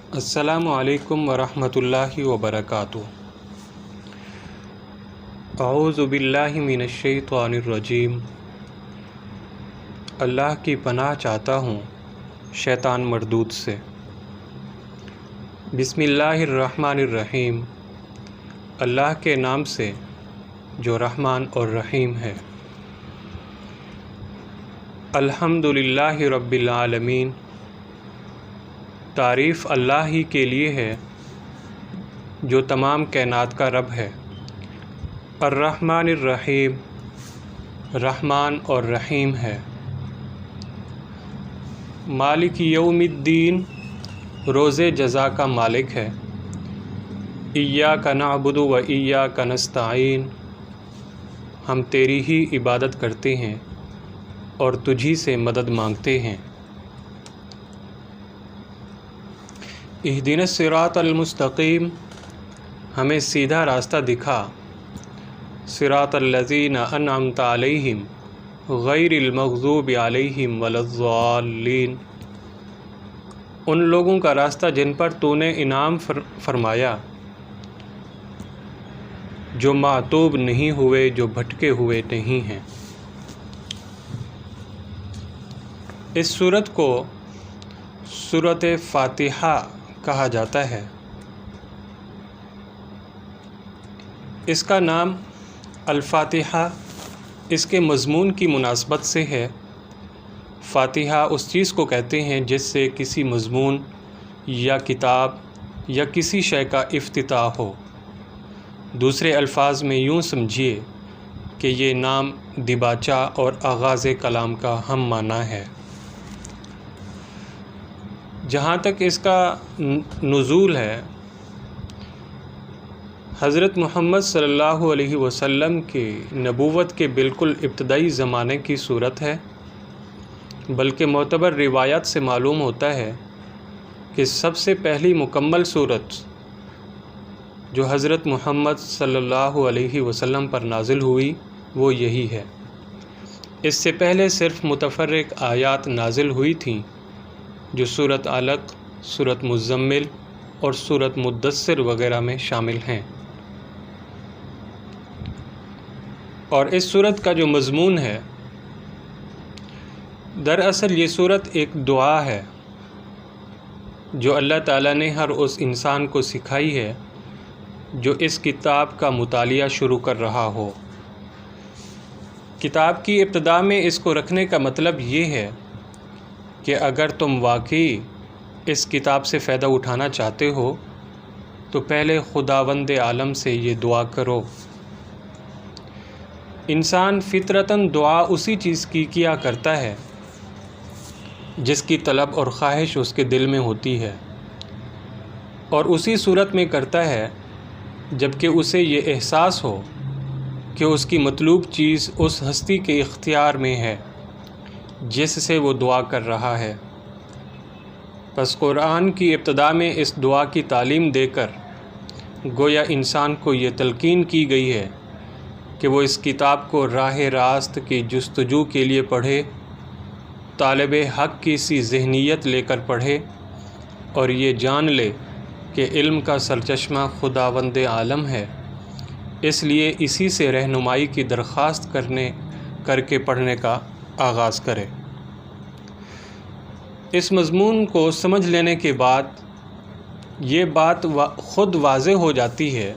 السلام علیکم ورحمۃ اللہ وبرکاتہ۔ اعوذ باللہ من الشیطان الرجیم۔ اللہ کی پناہ چاہتا ہوں شیطان مردود سے۔ بسم اللہ الرحمن الرحیم۔ اللہ کے نام سے جو رحمان اور رحیم ہے۔ الحمد للہ رب العالمین۔ تعریف اللہ ہی کے لیے ہے جو تمام کائنات کا رب ہے۔ الرحمن الرحیم، رحمان اور رحیم ہے۔ مالک یوم الدین، روز جزا کا مالک ہے۔ ایاک نعبد و ایاک نستعین، ہم تیری ہی عبادت کرتے ہیں اور تجھی سے مدد مانگتے ہیں۔ اہدنا الصراط المستقیم، ہمیں سیدھا راستہ دکھا۔ صراط الذین انعمت علیہم غیر المغضوب علیہم ولا الضالین، ان لوگوں کا راستہ جن پر تو نے انعام فرمایا، جو معتوب نہیں ہوئے، جو بھٹکے ہوئے نہیں ہیں۔ اس سورت کو سورۃ فاتحہ کہا جاتا ہے۔ اس کا نام الفاتحہ اس کے مضمون کی مناسبت سے ہے۔ فاتحہ اس چیز کو کہتے ہیں جس سے کسی مضمون یا کتاب یا کسی شے کا افتتاح ہو۔ دوسرے الفاظ میں یوں سمجھیے کہ یہ نام دیباچہ اور آغاز کلام کا ہم معنی ہے۔ جہاں تک اس کا نزول ہے، حضرت محمد صلی اللہ علیہ وسلم کی نبوت کے بالکل ابتدائی زمانے کی صورت ہے، بلکہ معتبر روایات سے معلوم ہوتا ہے کہ سب سے پہلی مکمل صورت جو حضرت محمد صلی اللہ علیہ وسلم پر نازل ہوئی وہ یہی ہے۔ اس سے پہلے صرف متفرق آیات نازل ہوئی تھیں جو سورۃ علق، سورۃ مزمل اور سورۃ مدثر وغیرہ میں شامل ہیں۔ اور اس سورت کا جو مضمون ہے، دراصل یہ سورت ایک دعا ہے جو اللہ تعالیٰ نے ہر اس انسان کو سکھائی ہے جو اس کتاب کا مطالعہ شروع کر رہا ہو۔ کتاب کی ابتدا میں اس کو رکھنے کا مطلب یہ ہے کہ اگر تم واقعی اس کتاب سے فائدہ اٹھانا چاہتے ہو تو پہلے خداوند عالم سے یہ دعا کرو۔ انسان فطرتاً دعا اسی چیز کی کیا کرتا ہے جس کی طلب اور خواہش اس کے دل میں ہوتی ہے، اور اسی صورت میں کرتا ہے جب کہ اسے یہ احساس ہو کہ اس کی مطلوب چیز اس ہستی کے اختیار میں ہے جس سے وہ دعا کر رہا ہے۔ پس قرآن کی ابتدا میں اس دعا کی تعلیم دے کر گویا انسان کو یہ تلقین کی گئی ہے کہ وہ اس کتاب کو راہ راست کی جستجو کے لیے پڑھے، طالب حق کی سی ذہنیت لے کر پڑھے، اور یہ جان لے کہ علم کا سرچشمہ خداوند عالم ہے، اس لیے اسی سے رہنمائی کی درخواست کر کے پڑھنے کا آغاز کرے۔ اس مضمون کو سمجھ لینے کے بعد یہ بات خود واضح ہو جاتی ہے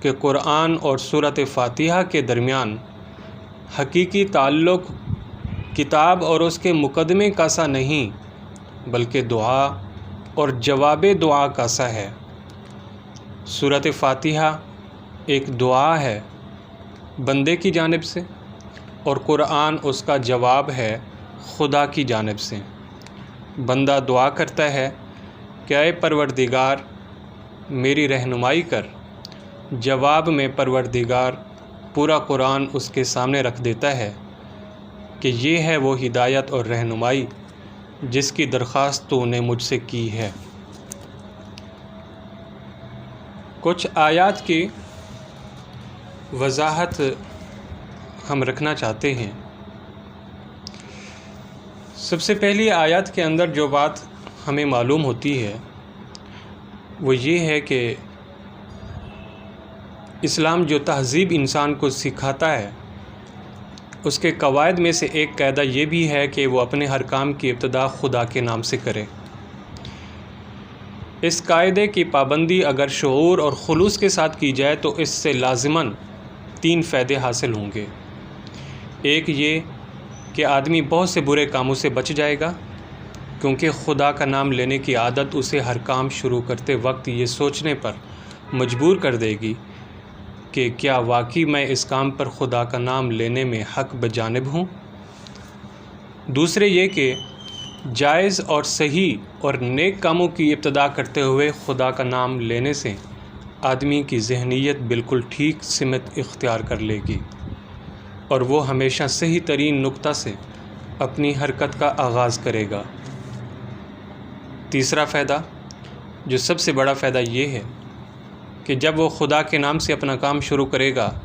کہ قرآن اور سورۃ فاتحہ کے درمیان حقیقی تعلق کتاب اور اس کے مقدمے کا سا نہیں بلکہ دعا اور جواب دعا کا سا ہے۔ سورۃ فاتحہ ایک دعا ہے بندے کی جانب سے، اور قرآن اس کا جواب ہے خدا کی جانب سے۔ بندہ دعا کرتا ہے کہ اے پروردگار میری رہنمائی کر، جواب میں پروردگار پورا قرآن اس کے سامنے رکھ دیتا ہے کہ یہ ہے وہ ہدایت اور رہنمائی جس کی درخواست تو نے مجھ سے کی ہے۔ کچھ آیات کی وضاحت ہم رکھنا چاہتے ہیں۔ سب سے پہلی آیات کے اندر جو بات ہمیں معلوم ہوتی ہے وہ یہ ہے کہ اسلام جو تہذیب انسان کو سکھاتا ہے اس کے قواعد میں سے ایک قاعدہ یہ بھی ہے کہ وہ اپنے ہر کام کی ابتدا خدا کے نام سے کرے۔ اس قاعدے کی پابندی اگر شعور اور خلوص کے ساتھ کی جائے تو اس سے لازماً 3 فائدے حاصل ہوں گے۔ ایک یہ کہ آدمی بہت سے برے کاموں سے بچ جائے گا، کیونکہ خدا کا نام لینے کی عادت اسے ہر کام شروع کرتے وقت یہ سوچنے پر مجبور کر دے گی کہ کیا واقعی میں اس کام پر خدا کا نام لینے میں حق بجانب ہوں۔ دوسرے یہ کہ جائز اور صحیح اور نیک کاموں کی ابتدا کرتے ہوئے خدا کا نام لینے سے آدمی کی ذہنیت بالکل ٹھیک سمت اختیار کر لے گی اور وہ ہمیشہ صحیح ترین نقطہ سے اپنی حرکت کا آغاز کرے گا۔ تیسرا فائدہ، جو سب سے بڑا فائدہ یہ ہے کہ جب وہ خدا کے نام سے اپنا کام شروع کرے گا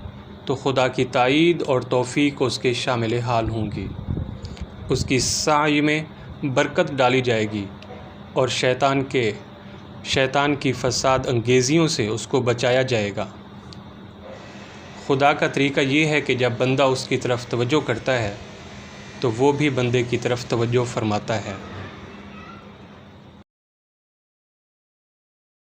تو خدا کی تائید اور توفیق اس کے شامل حال ہوں گی، اس کی سعی میں برکت ڈالی جائے گی اور شیطان کی فساد انگیزیوں سے اس کو بچایا جائے گا۔ خدا کا طریقہ یہ ہے کہ جب بندہ اس کی طرف توجہ کرتا ہے تو وہ بھی بندے کی طرف توجہ فرماتا ہے۔